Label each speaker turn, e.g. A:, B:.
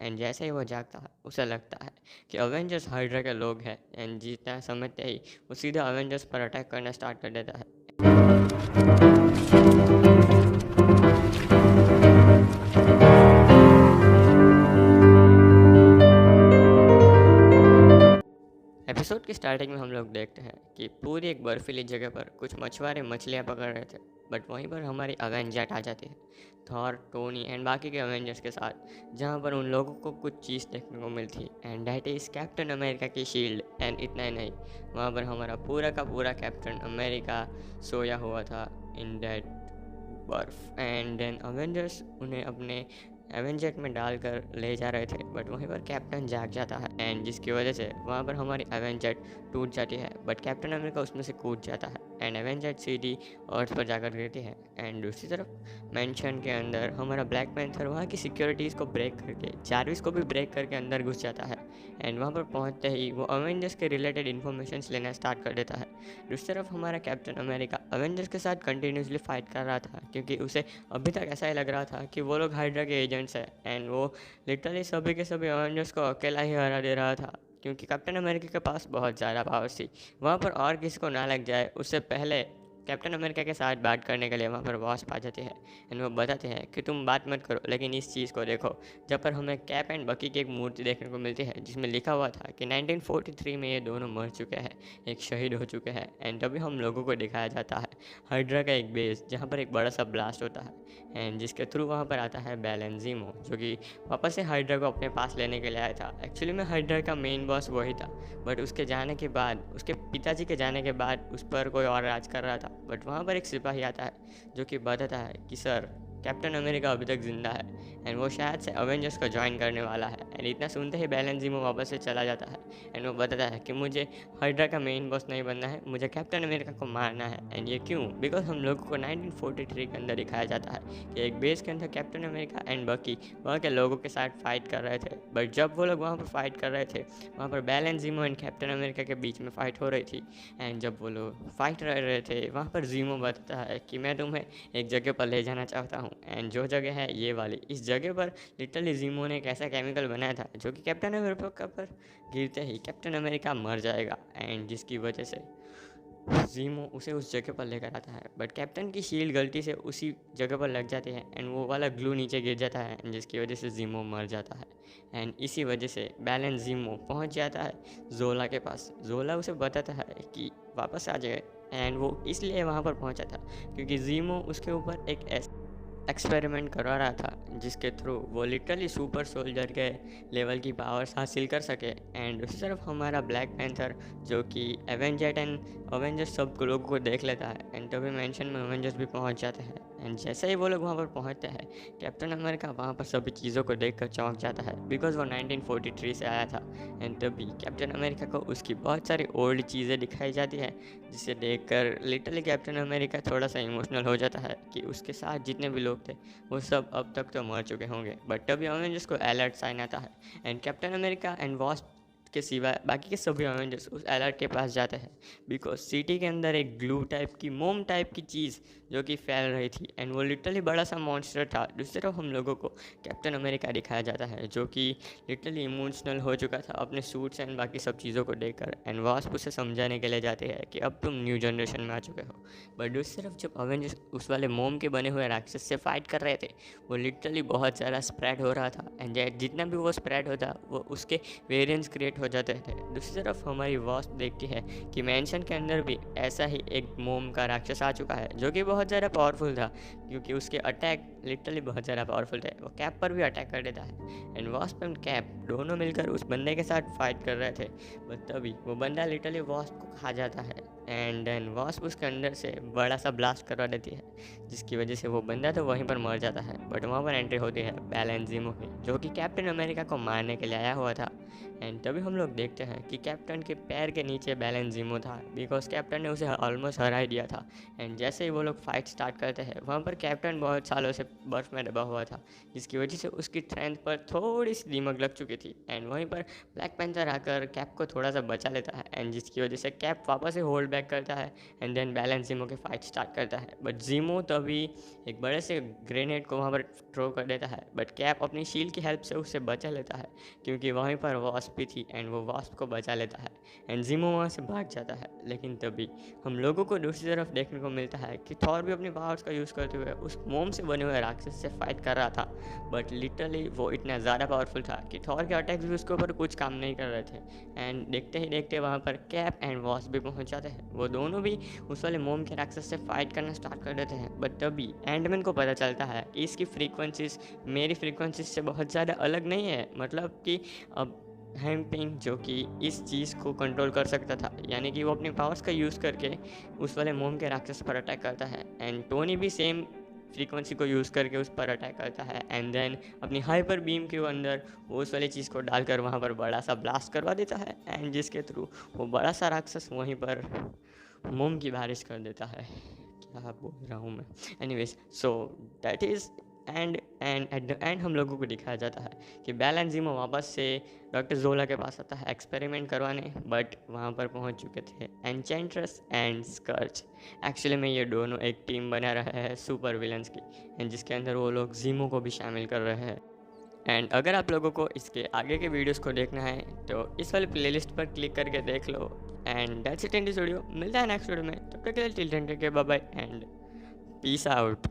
A: And जैसे ही वो जागता है उसे लगता है कि अवेंजर्स हाइड्रा के लोग हैं, एंड जितना समझते ही वो सीधा अवेंजर्स पर अटैक करना स्टार्ट कर देता है। एपिसोड की स्टार्टिंग में हम लोग देखते हैं कि पूरी एक बर्फीली जगह पर कुछ मछुआरे मछलियाँ पकड़ रहे थे, बट वहीं पर हमारी अवेंजर्स आ जाती है, थॉर, टोनी एंड बाकी के अवेंजर्स के साथ, जहाँ पर उन लोगों को कुछ चीज़ देखने को मिलती है, and that is captain America की शील्ड। एंड इतना ही नहीं, वहाँ पर हमारा पूरा का पूरा कैप्टन अमेरिका सोया हुआ था इन दैट बर्फ। एंड देन अवेंजर्स उन्हें अपने एवेंजेट में डालकर ले जा रहे थे, बट वहीं पर कैप्टन जाग जाता है, एंड जिसकी वजह से वहाँ पर हमारी एवेंजेट टूट जाती है, बट कैप्टन अमेरिका उसमें से कूद जाता है, एंड एवेंजेट सीधी अर्थ पर जाकर गिरती है। एंड दूसरी तरफ मैंशन के अंदर हमारा ब्लैक पैंथर वहाँ की सिक्योरिटीज़ को ब्रेक करके जारविस को भी ब्रेक करके अंदर घुस जाता है, एंड वहाँ पर पहुँचते ही वो अवेंजर्स के रिलेटेड इन्फॉर्मेशन लेना स्टार्ट कर देता है। दूसरी तरफ हमारा कैप्टन अमेरिका अवेंजर्स के साथ कंटिन्यूसली फाइट कर रहा था, क्योंकि उसे अभी तक ऐसा ही लग रहा था कि वो लोग हाइड्रा के एजेंट्स हैं, एंड वो लिटरली सभी के सभी अवेंजर्स को अकेला ही हरा दे रहा था, क्योंकि कैप्टन अमेरिका के पास बहुत ज़्यादा पावर्स थी। वहाँ पर और किसी को ना लग जाए उससे पहले कैप्टन अमेरिका के साथ बात करने के लिए वहाँ पर वॉस्प आ जाते हैं, एंड वो बताते हैं कि तुम बात मत करो, लेकिन इस चीज़ को देखो। जब पर हमें कैप एंड बकी की एक मूर्ति देखने को मिलती है, जिसमें लिखा हुआ था कि 1943 में ये दोनों मर चुके हैं, एक शहीद हो चुके हैं। एंड तभी हम लोगों को दिखाया जाता है हाइड्रा का एक बेस, जहाँ पर एक बड़ा सा ब्लास्ट होता है, एंड जिसके थ्रू वहाँ पर आता है बैलेंस ज़ीमो, जो कि वापस से हाइड्रा को अपने पास लेने के लिए आया था। एक्चुअली में हाइड्रा का मेन बॉस वही था, बट उसके जाने के बाद, उसके पिताजी के जाने के बाद उस पर कोई और राज कर रहा था। बट वहाँ पर एक सिपाही आता है जो कि बताता है कि सर, कैप्टन अमेरिका अभी तक जिंदा है, एंड वो शायद से अवेंजर्स को ज्वाइन करने वाला है। एंड इतना सुनते ही बैलेंस ज़ीमो वापस से चला जाता है, एंड वो बताता है कि मुझे हाइड्रा का मेन बॉस नहीं बनना है, मुझे कैप्टन अमेरिका को मारना है। एंड ये क्यों? बिकॉज हम लोगों को 1943 के अंदर दिखाया जाता है कि एक बेस के अंदर कैप्टन अमेरिका एंड बकी वहाँ के लोगों के साथ फाइट कर रहे थे, बट जब वो लोग वहाँ पर फाइट कर रहे थे, वहाँ पर बैलेंस ज़ीमो एंड कैप्टन अमेरिका के बीच में फाइट हो रही थी। एंड जब वो लोग फाइट कर रहे थे, वहाँ पर ज़ीमो बताता है कि मैं तुम्हें एक जगह पर ले जाना चाहता हूँ, एंड जो जगह है ये वाली। इस जगह पर लिटरली ज़ीमो ने एक ऐसा केमिकल बनाया था जो कि कैप्टन अमेरिका पर गिरते ही कैप्टन अमेरिका मर जाएगा, एंड जिसकी वजह से ज़ीमो उसे उस जगह पर लेकर आता है, बट कैप्टन की शील्ड गलती से उसी जगह पर लग जाती है, एंड वो वाला ग्लू नीचे गिर जाता है, एंड जिसकी वजह से ज़ीमो मर जाता है। एंड इसी वजह से बैलेंस ज़ीमो पहुंच जाता है जोला के पास। जोला उसे बताता है कि वापस आ जाए, एंड वो इसलिए वहाँ पर पहुंचा था क्योंकि ज़ीमो उसके ऊपर एक एक्सपेरिमेंट करवा रहा था, जिसके थ्रू वो लिटरली सुपर सोल्जर के लेवल की पावर्स हासिल कर सके। एंड उसी तरफ हमारा ब्लैक पैंथर, जो कि एवेंजर एंड अवेंजर्स सब लोगों को देख लेता है, एंड तभी मेंशन में अवेंजर्स भी पहुंच जाते हैं। एंड जैसे ही वो लोग वहाँ पर पहुँचते हैं, कैप्टन अमेरिका वहाँ पर सभी चीज़ों को देख कर चौंक जाता है, बिकॉज वो 1943 से आया था। एंड तभी कैप्टन अमेरिका को उसकी बहुत सारी ओल्ड चीज़ें दिखाई जाती है, जिसे देखकर लिटरली कैप्टन अमेरिका थोड़ा सा इमोशनल हो जाता है कि उसके साथ जितने भी लोग थे वो सब अब तक तो मर चुके होंगे। बट तभी अवेंजर्स को अलर्ट साइन आता है, and captain America and wasp के सिवाय बाकी के सभी अवेंजर्स उस अलर्ट के पास जाते हैं, बिकॉज सिटी के अंदर एक ग्लू टाइप की, मोम टाइप की चीज़ जो कि फैल रही थी, एंड वो लिटरली बड़ा सा मॉन्स्टर था। दूसरी तरफ हम लोगों को कैप्टन अमेरिका दिखाया जाता है, जो कि लिटरली इमोशनल हो चुका था अपने सूट्स एंड बाकी सब चीज़ों को देखकर, एंड वास्प उसे समझाने के लिए जाते हैं कि अब तुम न्यू जनरेशन में आ चुके हो। बट दूसरी तरफ जब अवेंजर्स उस वाले मोम के बने हुए राक्षस से फाइट कर रहे थे, वो लिटरली बहुत ज़्यादा स्प्रेड हो रहा था, एंड जितना भी वो स्प्रेड होता वो उसके वेरिएंट्स क्रिएट हो जाते थे। दूसरी तरफ हमारी वास्प देखती है कि मैंशन के अंदर भी ऐसा ही एक मोम का राक्षस आ चुका है, जो कि बहुत ज़्यादा पावरफुल था, क्योंकि उसके अटैक लिटरली बहुत ज़्यादा पावरफुल थे। वो कैप पर भी अटैक कर देता है, एंड वास्प एंड कैप दोनों मिलकर उस बंदे के साथ फाइट कर रहे थे, बट तभी वो बंदा लिटरली वास्प को खा जाता है, एंड देन वास्प उसके अंदर से बड़ा सा ब्लास्ट करवा देती है, जिसकी वजह से वो बंदा तो वहीं पर मर जाता है। बट वहाँ पर एंट्री होती है बैलेंस ज़ीमो की, जो कि कैप्टन अमेरिका को मारने के लिए आया हुआ था। एंड तभी हम लोग देखते हैं कि कैप्टन के पैर के नीचे बैलेंस ज़ीमो था, बिकॉज कैप्टन ने उसे ऑलमोस्ट हरा ही दिया था। एंड जैसे ही वो लोग फाइट स्टार्ट करते हैं, वहाँ पर कैप्टन बहुत सालों से बर्फ़ में दबा हुआ था, जिसकी वजह से उसकी स्ट्रेंथ पर थोड़ी सी दीमक लग चुकी थी। एंड वहीं पर ब्लैक पैंथर आकर कैप को थोड़ा सा बचा लेता है, एंड जिसकी वजह से कैप वापस से होल्ड बैक करता है एंड देन बैलेंस जीमो के फाइट स्टार्ट करता है। बट जीमो तभी एक बड़े से ग्रेनेड को वहाँ पर थ्रो कर देता है, बट कैप अपनी शील्ड की हेल्प से उससे बचा लेता है, क्योंकि वहीं पर वास्प भी थी एंड वो वास्प को बचा लेता है एंड जीमो वहाँ से भाग जाता है। लेकिन तभी हम लोगों को दूसरी तरफ देखने को मिलता है कि थॉर भी अपनी पावर्स का यूज़ करते हुए उस मोम से बने हुए राक्षस से फाइट कर रहा था, बट लिटरली वो इतना ज़्यादा पावरफुल था कि थॉर के अटैक्स भी उसके ऊपर कुछ काम नहीं कर रहे थे। एंड देखते ही देखते वहाँ पर कैप एंड वॉस भी पहुँच जाते हैं। वो दोनों भी उस वाले मोम के राक्षस से फाइट करना स्टार्ट कर देते हैं, बट तभी एंडमैन को पता चलता है कि इसकी फ्रीक्वेंसीज मेरी फ्रीक्वेंसीज से बहुत ज़्यादा अलग नहीं है। मतलब कि अब हैंपिंग जो कि इस चीज़ को कंट्रोल कर सकता था, यानी कि वो अपनी पावर्स का यूज़ करके उस वाले मोम के राक्षस पर अटैक करता है, एंड टोनी भी सेम फ्रीक्वेंसी को यूज़ करके उस पर अटैक करता है एंड देन अपनी हाइपर बीम के अंदर वो उस वाली चीज़ को डालकर वहाँ पर बड़ा सा ब्लास्ट करवा देता है, एंड जिसके थ्रू वो बड़ा सा राक्षस वहीं पर मोम की बारिश कर देता है। क्या बोल रहा हूँ मैं। Anyways, so that is and at the end हम लोगों को दिखाया जाता है कि बैलेंजीमो वापस से डॉक्टर जोला के पास आता है एक्सपेरिमेंट करवाने, बट वहाँ पर पहुँच चुके थे एन्चेंट्रेस एंड स्कर्च। एक्चुअली में ये दोनों एक टीम बना रहे हैं सुपर विलन्स की, एंड जिसके अंदर वो लोग जीमो को भी शामिल कर रहे हैं। एंड अगर आप लोगों को इसके आगे के वीडियोस को देखना है तो इस वाले प्लेलिस्ट पर क्लिक करके देख लो। And that's it in this video. मिलता है नेक्स्ट वीडियो में, तब तक के लिए till then take care, bye bye and peace out.